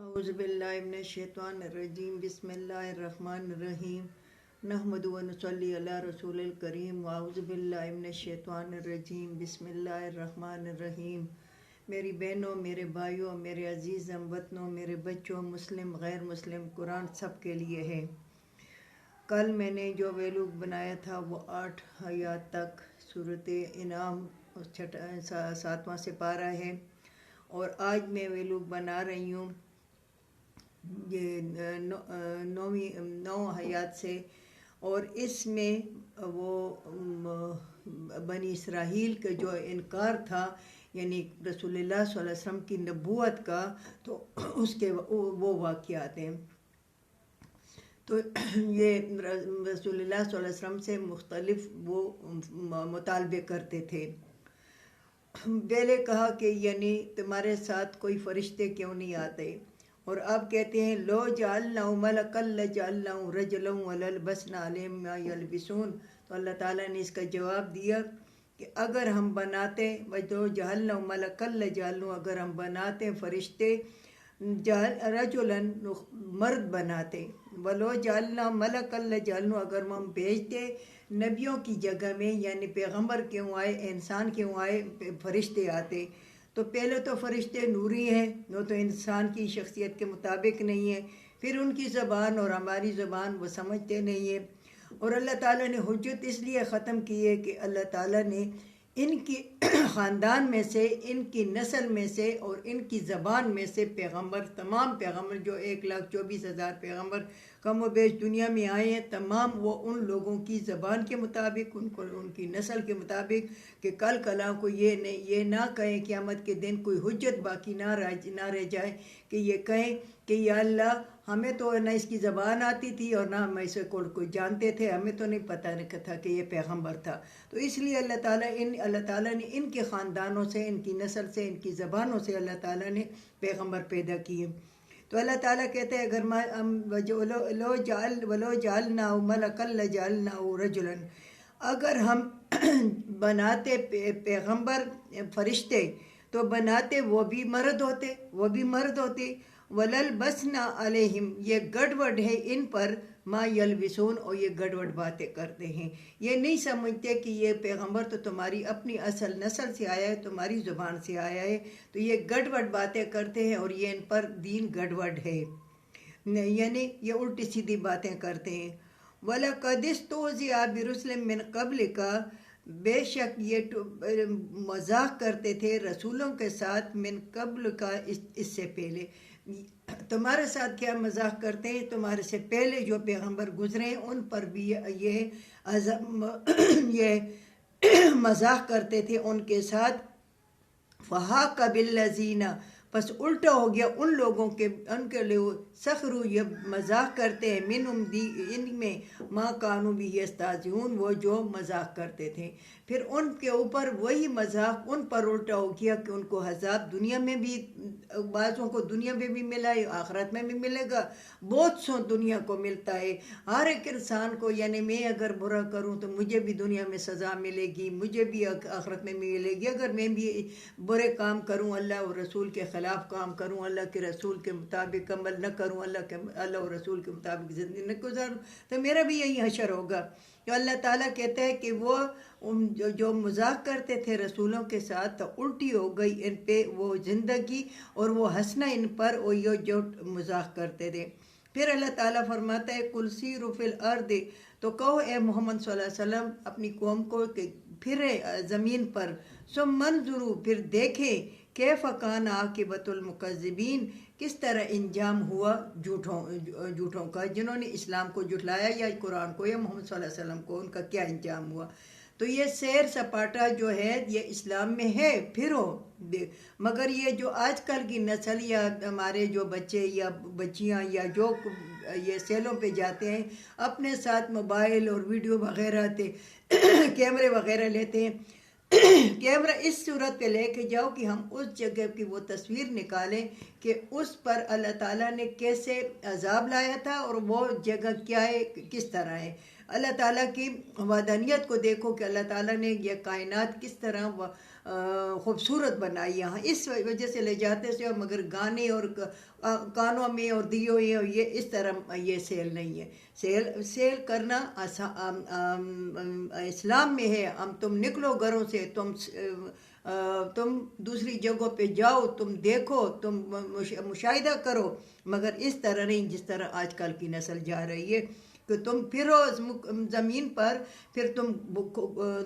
اعوذ باللہ من الشیطان الرجیم بسم اللہ الرحمن الرحیم نحمد و نصلی علی رسول الکریم اعوذ باللہ من الشیطان الرجیم بسم اللہ الرحمن الرحیم۔ میری بہنوں، میرے بھائیوں، میرے عزیز ہم وطنوں، میرے بچوں، مسلم غیر مسلم، قرآن سب کے لیے ہے۔ کل میں نے جو ویلوگ بنایا تھا وہ 8 آیات تک صورت انعام 7واں سپارہ ہے، اور آج میں ویلوگ بنا رہی ہوں یہ 9 آیات سے، اور اس میں وہ بنی اسرائیل کا جو انکار تھا، یعنی رسول اللہ صلی اللہ علیہ وسلم کی نبوت کا، تو اس کے وہ واقعات ہیں۔ تو یہ رسول اللہ صلی اللہ علیہ وسلم سے مختلف وہ مطالبے کرتے تھے۔ پہلے کہا کہ یعنی تمہارے ساتھ کوئی فرشتے کیوں نہیں آتے، اور اب کہتے ہیں لو جعلناہ ملکا لجعلناہ رجلا وللبسنا علیہم ما یلبسون۔ تو اللہ تعالیٰ نے اس کا جواب دیا کہ اگر ہم بناتے وَلَوْ جَعَلْنَاهُ مَلَكًا لَجَعَلْنَاهُ، اگر ہم بناتے فرشتے رجلا مرد بناتے، وَلَوْ جَعَلْنَاهُ مَلَكًا لَجَعَلْنَاهُ، اگر ہم بھیجتے نبیوں کی جگہ میں، یعنی پیغمبر کیوں آئے، انسان کیوں آئے، فرشتے آتے۔ تو پہلے تو فرشتے نوری ہیں، وہ تو انسان کی شخصیت کے مطابق نہیں ہے، پھر ان کی زبان اور ہماری زبان وہ سمجھتے نہیں ہیں، اور اللہ تعالیٰ نے حجت اس لیے ختم کی ہے کہ اللہ تعالیٰ نے ان کی خاندان میں سے، ان کی نسل میں سے اور ان کی زبان میں سے پیغمبر، تمام پیغمبر جو 1,24,000 پیغمبر کم و بیش دنیا میں آئے ہیں، تمام وہ ان لوگوں کی زبان کے مطابق، ان کی نسل کے مطابق، کہ کل کلاں کو یہ نہ کہیں قیامت کے دن کوئی حجت باقی نہ رہ جائے کہ یہ کہیں کہ یا اللہ ہمیں تو نہ اس کی زبان آتی تھی اور نہ ہم اسے کوئی جانتے تھے، ہمیں تو نہیں پتہ تھا کہ یہ پیغمبر تھا۔ تو اس لیے اللہ تعالیٰ نے ان کے خاندانوں سے، ان کی نسل سے، ان کی زبانوں سے اللہ تعالیٰ نے پیغمبر پیدا کیے۔ تو اللہ تعالیٰ کہتے ہیں اگر وَلَوْ جَعَلْنَاهُ مَلَكًا لَجَعَلْنَاهُ رَجُلًا، اگر ہم بناتے پیغمبر فرشتے تو بناتے وہ بھی مرد ہوتے، وَلَلْبَسْنَا عَلَيْهِمْ، یہ گڑبڑ ہے ان پر، ما یلبسون، اور یہ گڑبڑ باتیں کرتے ہیں، یہ نہیں سمجھتے کہ یہ پیغمبر تو تمہاری اپنی اصل نسل سے آیا ہے، تمہاری زبان سے آیا ہے، تو یہ گڑبڑ باتیں کرتے ہیں اور یہ ان پر دین گڑبڑ ہے، یعنی یہ الٹی سیدھی باتیں کرتے ہیں۔ وَلَقَدِ اسْتُهْزِئَ بِرُسُلٍ مِّن قَبْلِكَ، بے شک یہ مذاق کرتے تھے رسولوں کے ساتھ، من قبل کا، اس سے پہلے، تمہارے ساتھ کیا مذاق کرتے ہیں، تمہارے سے پہلے جو پیغمبر گزرے ہیں ان پر بھی یہ مذاق کرتے تھے ان کے ساتھ۔ فَحَاقَ بِالَّذِينَ، پس الٹا ہو گیا ان لوگوں کے، ان کے لیے سخروا، یہ مذاق کرتے ہیں، منہم، ان میں، ما کانوا بہ یستہزئون، وہ جو مذاق کرتے تھے، پھر ان کے اوپر وہی مذاق ان پر الٹا ہو گیا کہ ان کو عذاب دنیا میں بھی، بعضوں کو دنیا میں بھی ملا ہے، آخرت میں بھی ملے گا، بہت سو دنیا کو ملتا ہے، ہر ایک انسان کو، یعنی میں اگر برا کروں تو مجھے بھی دنیا میں سزا ملے گی، مجھے بھی آخرت میں ملے گی، اگر میں بھی برے کام کروں، اللہ اور رسول کے خلاف کام کروں، اللہ کے رسول کے مطابق عمل نہ کروں، اللہ اور رسول کے مطابق زندگی نہ گزاروں، تو میرا بھی یہی حشر ہوگا۔ تو اللہ تعالیٰ کہتا ہے کہ وہ جو مذاق کرتے تھے رسولوں کے ساتھ، تو الٹی ہو گئی ان پہ وہ زندگی اور وہ ہنسنا ان پر، اور یہ جو مذاق کرتے تھے۔ پھر اللہ تعالیٰ فرماتا ہے قُلْ سِیرُوا فِی الْأَرْضِ، تو کہو اے محمد صلی اللہ علیہ وسلم اپنی قوم کو کہ پھرے زمین پر، ثم انظروا، پھر دیکھیں، کیف کان عاقبۃ المکذبین، کس طرح انجام ہوا جھوٹوں کا، جنہوں نے اسلام کو جھٹلایا یا قرآن کو یا محمد صلی اللہ علیہ وسلم کو، ان کا کیا انجام ہوا۔ تو یہ سیر سپاٹا جو ہے یہ اسلام میں ہے، پھرو، مگر یہ جو آج کل کی نسل یا ہمارے جو بچے یا بچیاں یا جو یہ سیلوں پہ جاتے ہیں، اپنے ساتھ موبائل اور ویڈیو وغیرہ کیمرے وغیرہ لیتے ہیں، کیمرہ اس صورت پہ لے کے جاؤ کہ ہم اس جگہ کی وہ تصویر نکالیں کہ اس پر اللہ تعالیٰ نے کیسے عذاب لایا تھا اور وہ جگہ کیا ہے، کس طرح ہے۔ اللہ تعالیٰ کی وحدانیت کو دیکھو کہ اللہ تعالیٰ نے یہ کائنات کس طرح خوبصورت بنائی یہاں، اس وجہ سے لے جاتے سے، مگر گانے اور کانوں میں اور دیوں اور یہ اس طرح یہ سیل نہیں ہے۔ سیل کرنا اسلام میں ہے، تم نکلو گھروں سے، تم دوسری جگہوں پہ جاؤ، تم دیکھو، تم مشاہدہ کرو، مگر اس طرح نہیں جس طرح آج کل کی نسل جا رہی ہے کہ تم پھرو زمین پر، پھر تم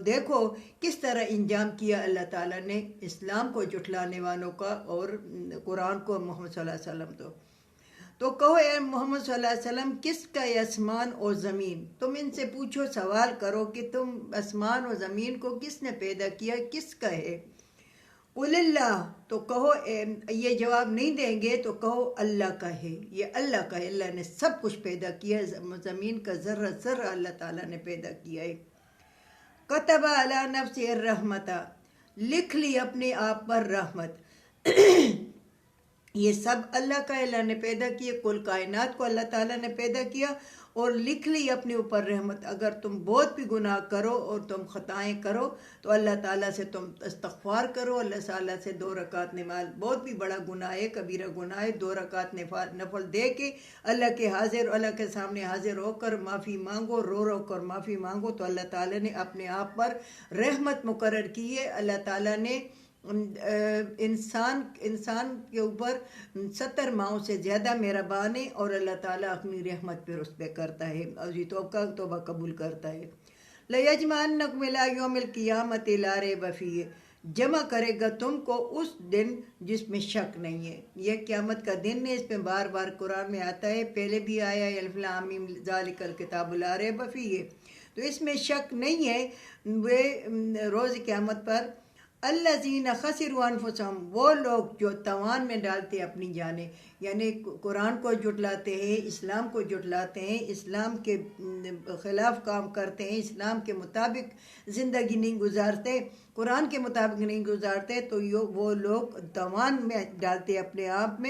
دیکھو کس طرح انجام کیا اللہ تعالیٰ نے اسلام کو جھٹلانے والوں کا اور قرآن کو، محمد صلی اللہ علیہ وسلم تو کہو اے محمد صلی اللہ علیہ وسلم، کس کا ہے آسمان اور زمین؟ تم ان سے پوچھو، سوال کرو کہ تم آسمان اور زمین کو کس نے پیدا کیا، کس کا ہے؟ قل اللہ، تو کہو یہ جواب نہیں دیں گے تو کہو اللہ کا ہے، یہ اللہ کا ہے، اللہ نے سب کچھ پیدا کیا ہے، زمین کا ذرہ ذرہ اللہ تعالیٰ نے پیدا کیا ہے۔ کتب علی نفسہ الرحمۃ، لکھ لی اپنے آپ پر رحمت۔ یہ سب اللہ کا، اللہ نے پیدا کیا، کل کائنات کو اللہ تعالیٰ نے پیدا کیا اور لکھ لی اپنے اوپر رحمت۔ اگر تم بہت بھی گناہ کرو اور تم خطائیں کرو تو اللہ تعالیٰ سے تم استغفار کرو، اللہ تعالیٰ سے 2 رکعت نماز، بہت بھی بڑا گناہ ہے، کبیرہ گناہ ہے، 2 رکعت نفل دے کے اللہ کے سامنے حاضر ہو کر معافی مانگو، رو رو کر معافی مانگو، تو اللہ تعالیٰ نے اپنے آپ پر رحمت مقرر کی ہے۔ اللہ تعالیٰ نے انسان کے اوپر 70 ماہوں سے زیادہ مہربان ہے، اور اللہ تعالیٰ اپنی رحمت پھر اس پہ کرتا ہے اور یہ توبہ قبول کرتا ہے۔ لَيَجْمَعَنَّكُمْ إِلَىٰ يَوْمِ الْقِيَامَةِ لَا رَيْبَ فِيهِ، جمع کرے گا تم کو اس دن جس میں شک نہیں ہے۔ یہ قیامت کا دن ہے، اس پہ بار بار قرآن میں آتا ہے، پہلے بھی آیا ہے الف لام میم ذالک الکتاب لا ریب فیہ، تو اس میں شک نہیں ہے۔ وہ روز قیامت پر الذین خسروا انفسہم، وہ لوگ جو تاوان میں ڈالتے اپنی جانیں، یعنی قرآن کو جھٹلاتے ہیں، اسلام کو جھٹلاتے ہیں، اسلام کے خلاف کام کرتے ہیں، اسلام کے مطابق زندگی نہیں گزارتے، قرآن کے مطابق نہیں گزارتے، تو وہ لوگ تاوان میں ڈالتے اپنے آپ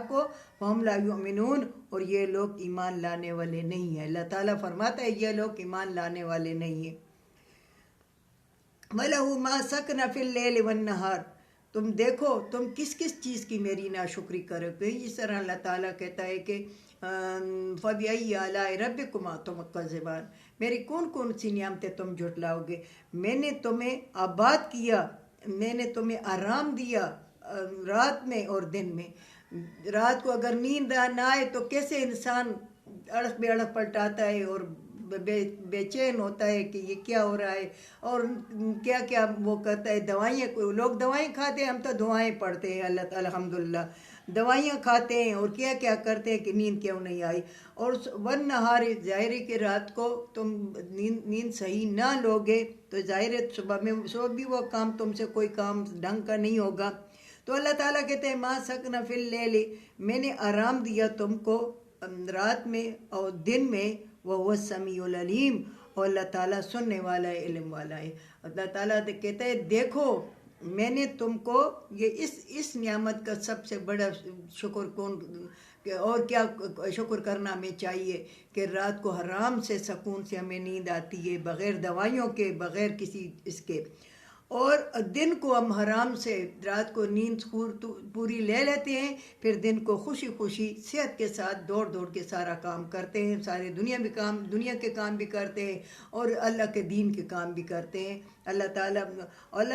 کو، فَهُمْ لَا يُؤْمِنُونَ، اور یہ لوگ ایمان لانے والے نہیں ہیں۔ اللہ تعالیٰ فرماتا ہے یہ لوگ ایمان لانے والے نہیں ہیں۔ وَلَهُ مَا سَكْنَ فِي اللَّيْلِ وَالنَّهَارِ، تم دیکھو تم کس چیز کی میری ناشکری کرو گے۔ اس طرح اللہ تعالیٰ کہتا ہے کہ فَبِأَيِّ آلَاءِ رَبِّكُمَا تُكَذِّبَانِ، میری کون سی نعمتیں تم جھٹلاؤ گے؟ میں نے تمہیں آباد کیا، میں نے تمہیں آرام دیا رات میں اور دن میں۔ رات کو اگر نیند نہ آئے تو کیسے انسان اڑک بے اڑک پلٹاتا ہے اور بے چین ہوتا ہے کہ یہ کیا ہو رہا ہے، اور کیا وہ کرتا ہے۔ لوگ دوائیں کھاتے ہیں، ہم تو دعائیں پڑھتے ہیں، اللہ تعالیٰ الحمدللہ، دوائیاں کھاتے ہیں اور کیا کرتے ہیں کہ نیند کیوں نہیں آئی۔ اور والنہار، ظاہر ہے کہ رات کو تم نیند صحیح نہ لوگے تو ظاہر ہے صبح بھی وہ کام تم سے کوئی کام ڈھنگ کا نہیں ہوگا۔ تو اللہ تعالیٰ کہتے ہیں ما سکن فی اللیل، میں نے آرام دیا تم کو رات میں اور دن میں، وَهُوَ السَّمِيعُ الْعَلِيمُ، اور اللہ تعالیٰ سننے والا ہے، علم والا ہے۔ اللہ تعالیٰ کہتا ہے دیکھو میں نے تم کو یہ اس نعمت کا سب سے بڑا شکر اور کیا شکر کرنا ہمیں چاہیے کہ رات کو حرام سے سکون سے ہمیں نیند آتی ہے، بغیر دوائیوں کے، بغیر کسی اس کے، اور دن کو ہم حرام سے رات کو نیند پوری لے لیتے ہیں، پھر دن کو خوشی صحت کے ساتھ دوڑ کے سارا کام کرتے ہیں، سارے دنیا کے کام بھی کرتے ہیں اور اللہ کے دین کے کام بھی کرتے ہیں۔ اللہ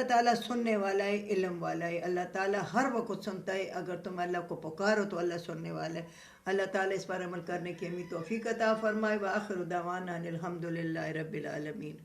تعالیٰ سننے والا ہے، علم والا ہے، اللہ تعالیٰ ہر وقت سنتا ہے، اگر تم اللہ کو پکارو تو اللہ سننے والا ہے۔ اللہ تعالیٰ اس پر عمل کرنے کی ہمیں توفیق عطا فرمائے۔ وآخر دعوانا ان الحمد للہ رب العالمین۔